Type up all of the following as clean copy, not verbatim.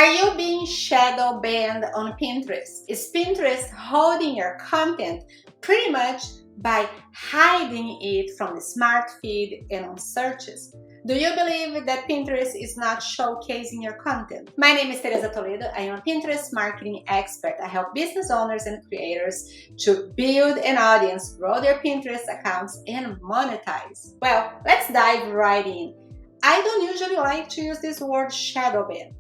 Are you being shadow banned on Pinterest? Is Pinterest holding your content pretty much by hiding it from the smart feed and on searches? Do you believe that Pinterest is not showcasing your content? My name is Tereza Toledo. I am a Pinterest marketing expert. I help business owners and creators to build an audience, grow their Pinterest accounts, and monetize. Well, let's dive right in. I don't usually like to use this word shadow ban.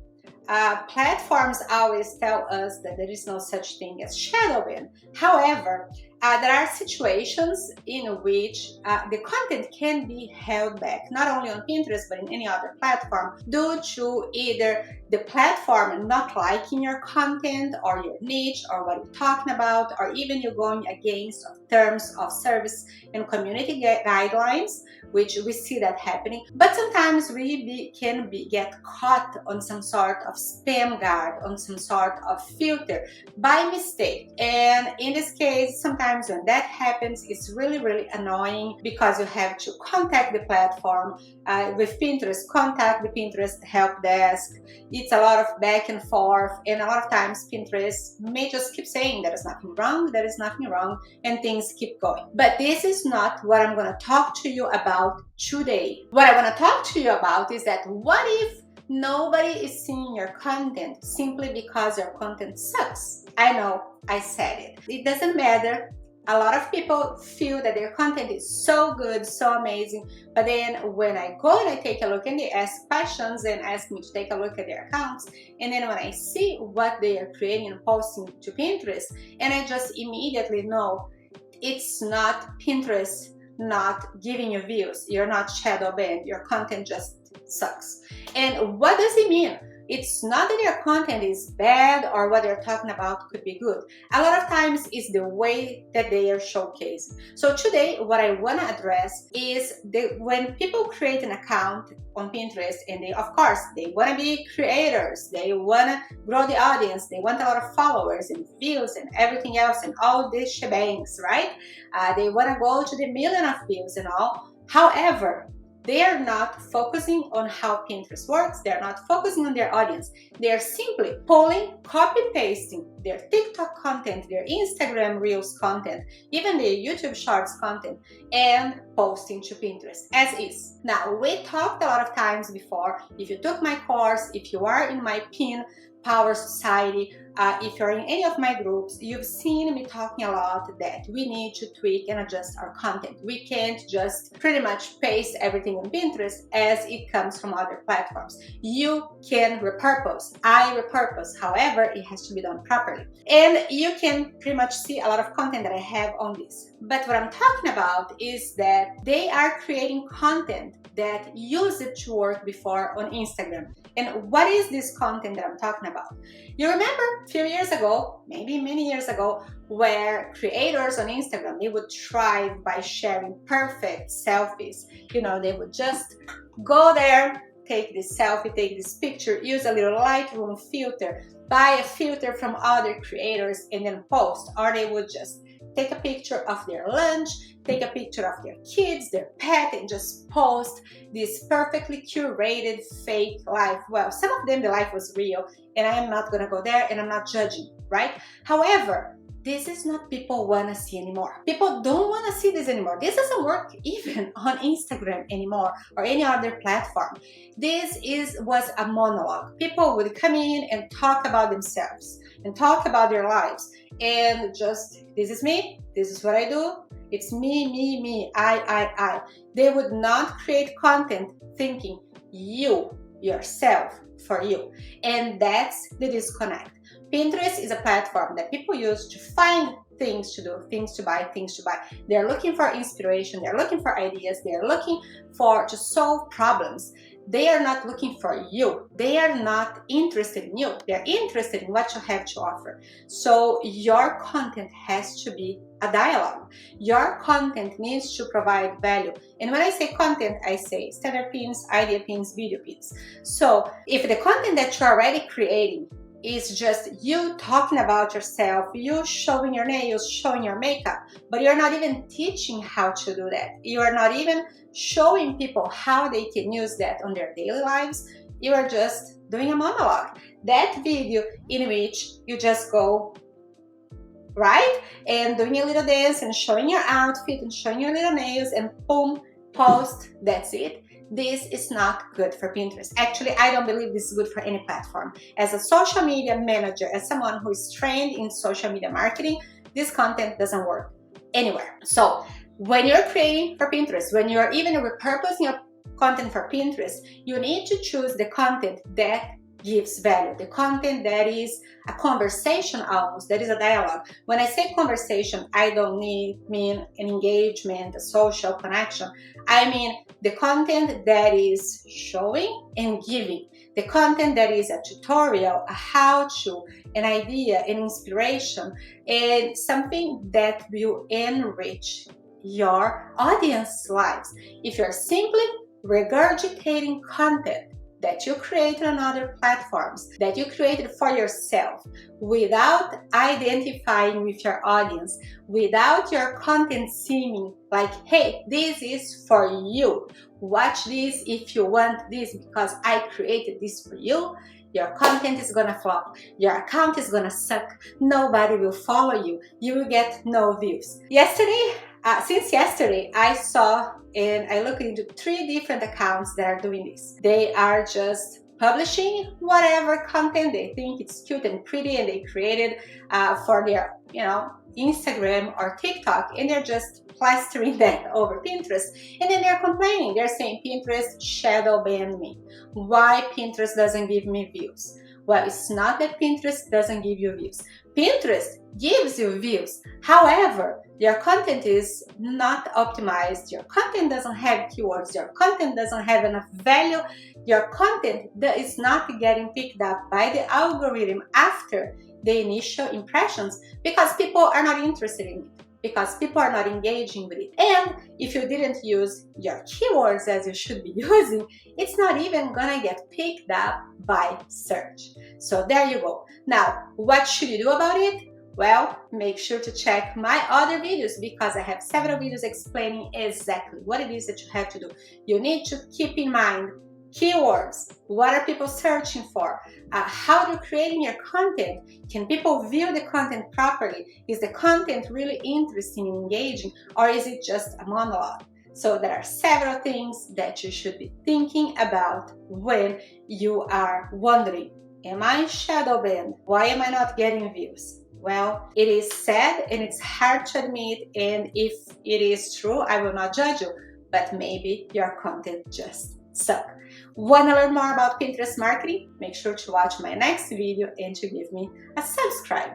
Platforms always tell us that there is no such thing as shadow ban. However, there are situations in which the content can be held back, not only on Pinterest but in any other platform, due to either the platform not liking your content or your niche or what you're talking about, or even you going against terms of service and community guidelines, which we see that happening. But sometimes we can get caught on some sort of spam guard, on some sort of filter by mistake. And in this case, sometimes when that happens, it's really annoying because you have to contact the platform with Pinterest, contact the Pinterest help desk. It's a lot of back and forth, and a lot of times Pinterest may just keep saying there is nothing wrong, and things keep going. But this is not what I'm going to talk to you about today. What I want to talk to you about is that what if nobody is seeing your content simply because your content sucks? I know, I said it. It doesn't matter. A lot of people feel that their content is so good, so amazing, but then when I go and I take a look and they ask questions and ask me to take a look at their accounts, and then when I see what they are creating and posting to Pinterest, and I just immediately know it's not Pinterest not giving you views, you're not shadow banned, your content just sucks. And what does it mean? It's not that your content is bad or what they're talking about could be good. A lot of times it's the way that they are showcased. So today, what I want to address is when people create an account on Pinterest and they want to be creators, they want to grow the audience, they want a lot of followers and views and everything else and all these shebangs, right? They want to go to the million of views and all. However, they are not focusing on how Pinterest works. They're not focusing on their audience. They are simply pulling, copy-pasting their TikTok content, their Instagram Reels content, even their YouTube Shorts content, and posting to Pinterest as is. Now, we talked a lot of times before. If you took my course, if you are in my Pin Power Society, if you're in any of my groups, you've seen me talking a lot that we need to tweak and adjust our content. We can't just pretty much paste everything on Pinterest as it comes from other platforms. You can repurpose. I repurpose. However, it has to be done properly. And you can pretty much see a lot of content that I have on this. But what I'm talking about is that they are creating content that used to work before on Instagram. And what is this content that I'm talking about? You remember a few years ago, maybe many years ago, where creators on Instagram, they would thrive by sharing perfect selfies. You know, they would just go there, take this selfie, take this picture, use a little Lightroom filter, buy a filter from other creators and then post. Or they would just take a picture of their lunch, take a picture of their kids, their pet, and just post this perfectly curated fake life. Well, some of them, the life was real, and I am not going to go there, and I'm not judging, right? However, this is not people want to see anymore. People don't want to see this anymore. This doesn't work even on Instagram anymore or any other platform. This was a monologue. People would come in and talk about themselves and talk about their lives and just, this is me, this is what I do, it's me, I. They would not create content thinking yourself, for you. And that's the disconnect. Pinterest is a platform that people use to find things to do, things to buy. They're looking for inspiration, they're looking for ideas, they're looking to solve problems. They are not looking for you. They are not interested in you. They're interested in what you have to offer. So your content has to be a dialogue. Your content needs to provide value. And when I say content, I say standard pins, idea pins, video pins. So if the content that you're already creating is just you talking about yourself, you showing your nails, showing your makeup, but you're not even teaching how to do that. You are not even showing people how they can use that on their daily lives. you are just doing a monologue. That video in which you just go, right? And doing a little dance and showing your outfit and showing your little nails and boom, post, that's it. This is not good for Pinterest. Actually, I don't believe this is good for any platform. As a social media manager, as someone who is trained in social media marketing, this content doesn't work anywhere. So when you're creating for Pinterest, when you're even repurposing your content for Pinterest, you need to choose the content that gives value, the content that is a conversation almost, that is a dialogue. When I say conversation, I don't mean an engagement, a social connection. I mean the content that is showing and giving, the content that is a tutorial, a how-to, an idea, an inspiration, and something that will enrich your audience's lives. If you're simply regurgitating content that you created on other platforms, that you created for yourself, without identifying with your audience, without your content seeming like, hey, this is for you, watch this if you want this because I created this for you, your content is gonna flop, your account is gonna suck, nobody will follow you, you will get no views. Since yesterday, I saw and I looked into 3 different accounts that are doing this. They are just publishing whatever content they think it's cute and pretty and they created for their, Instagram or TikTok, and they're just plastering that over Pinterest. And then they're complaining. They're saying Pinterest shadow banned me. Why Pinterest doesn't give me views? Well, it's not that Pinterest doesn't give you views. Pinterest gives you views. However, your content is not optimized. Your content doesn't have keywords. Your content doesn't have enough value. Your content is not getting picked up by the algorithm after the initial impressions because people are not interested in it, because people are not engaging with it. And if you didn't use your keywords as you should be using, it's not even gonna get picked up by search. So there you go. Now, what should you do about it? Well, make sure to check my other videos because I have several videos explaining exactly what it is that you have to do. You need to keep in mind keywords. What are people searching for? How you're creating your content. Can people view the content properly? Is the content really interesting and engaging, or is it just a monologue? So there are several things that you should be thinking about when you are wondering, am I shadow banned? Why am I not getting views? Well, it is sad and it's hard to admit, and if it is true, I will not judge you, but maybe your content just sucks. Want to learn more about Pinterest marketing? Make sure to watch my next video and to give me a subscribe.